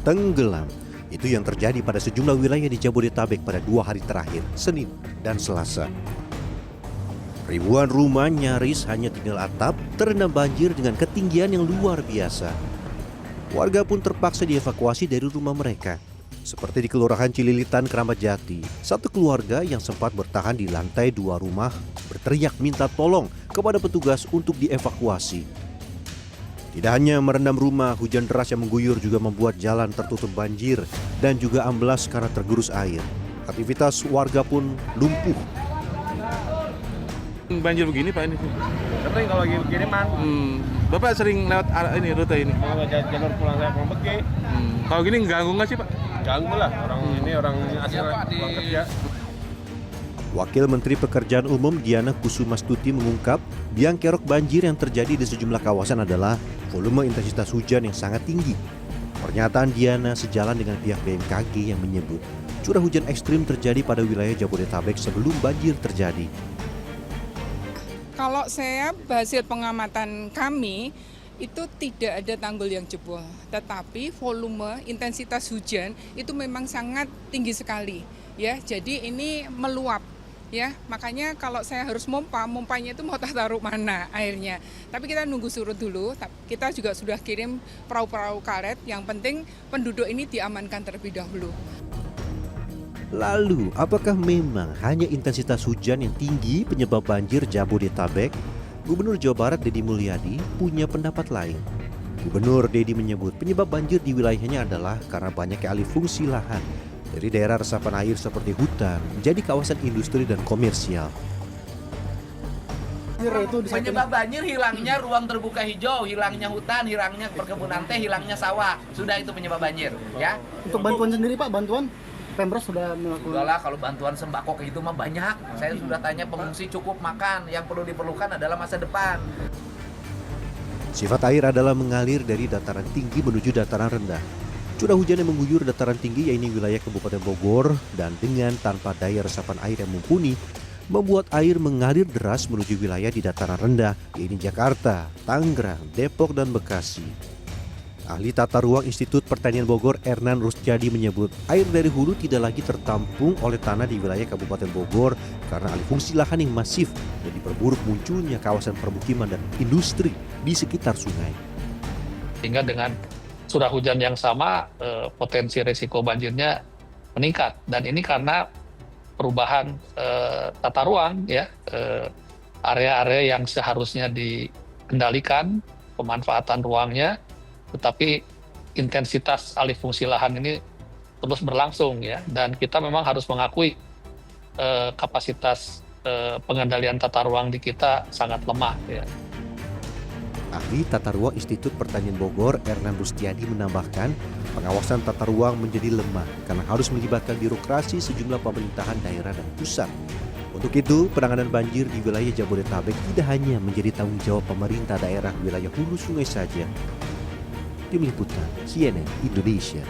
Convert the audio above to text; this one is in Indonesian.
tenggelam. Itu yang terjadi pada sejumlah wilayah di Jabodetabek pada 2 hari terakhir, Senin dan Selasa. Ribuan rumah nyaris hanya tinggal atap, terendam banjir dengan ketinggian yang luar biasa. Warga pun terpaksa dievakuasi dari rumah mereka. Seperti di Kelurahan Cililitan, Keramat Jati, satu keluarga yang sempat bertahan di lantai 2 rumah berteriak minta tolong kepada petugas untuk dievakuasi. Tidak hanya merendam rumah, hujan deras yang mengguyur juga membuat jalan tertutup banjir dan juga amblas karena tergerus air. Aktivitas warga pun lumpuh. Banjir begini Pak ini? Sering kalau lagi begini man. Bapak sering lewat ini rute ini? Kalau jalur pulang saya pulang pergi. Kalau gini ganggu nggak sih Pak? Ganggu lah orang asli pulang kerja. Wakil Menteri Pekerjaan Umum Diana Kusumastuti mengungkap, biang kerok banjir yang terjadi di sejumlah kawasan adalah volume intensitas hujan yang sangat tinggi. Pernyataan Diana sejalan dengan pihak BMKG yang menyebut curah hujan ekstrim terjadi pada wilayah Jabodetabek sebelum banjir terjadi. Kalau saya hasil pengamatan kami, itu tidak ada tanggul yang jebol, tetapi volume intensitas hujan itu memang sangat tinggi sekali, ya. Jadi ini meluap, ya. Makanya kalau saya harus mompanya itu mau taruh mana airnya. Tapi kita nunggu surut dulu. Kita juga sudah kirim perahu-perahu karet. Yang penting penduduk ini diamankan terlebih dahulu. Lalu, apakah memang hanya intensitas hujan yang tinggi penyebab banjir Jabodetabek? Gubernur Jawa Barat Deddy Mulyadi punya pendapat lain. Gubernur Deddy menyebut penyebab banjir di wilayahnya adalah karena banyaknya alih fungsi lahan dari daerah resapan air seperti hutan menjadi kawasan industri dan komersial. Penyebab banjir hilangnya ruang terbuka hijau, hilangnya hutan, hilangnya perkebunan teh, hilangnya sawah. Sudah itu penyebab banjir, ya. Untuk bantuan sendiri Pak, bantuan Pemprov sudah melakukan. Udahlah, kalau bantuan sembako ke itu mah banyak. Saya sudah tanya pengungsi cukup makan, yang perlu diperlukan adalah masa depan. Sifat air adalah mengalir dari dataran tinggi menuju dataran rendah. Curah hujan yang mengguyur dataran tinggi yaitu wilayah Kabupaten Bogor dan dengan tanpa daya resapan air yang mumpuni membuat air mengalir deras menuju wilayah di dataran rendah yaitu Jakarta, Tangerang, Depok dan Bekasi. Ahli Tata Ruang Institut Pertanian Bogor Ernan Rusjadi menyebut air dari hulu tidak lagi tertampung oleh tanah di wilayah Kabupaten Bogor karena alih fungsi lahan yang masif dan diperburuk munculnya kawasan permukiman dan industri di sekitar sungai. Sehingga dengan curah hujan yang sama, potensi risiko banjirnya meningkat. Dan ini karena perubahan tata ruang, ya, area-area yang seharusnya dikendalikan pemanfaatan ruangnya, tetapi intensitas alih fungsi lahan ini terus berlangsung, ya, dan kita memang harus mengakui kapasitas pengendalian tata ruang di kita sangat lemah, ya. Ahli Tata Ruang Institut Pertanian Bogor Ernan Rustiadi menambahkan pengawasan tata ruang menjadi lemah karena harus melibatkan birokrasi sejumlah pemerintahan daerah dan pusat. Untuk itu, penanganan banjir di wilayah Jabodetabek tidak hanya menjadi tanggung jawab pemerintah daerah wilayah hulu sungai saja. Tim Liputan CNN Indonesia.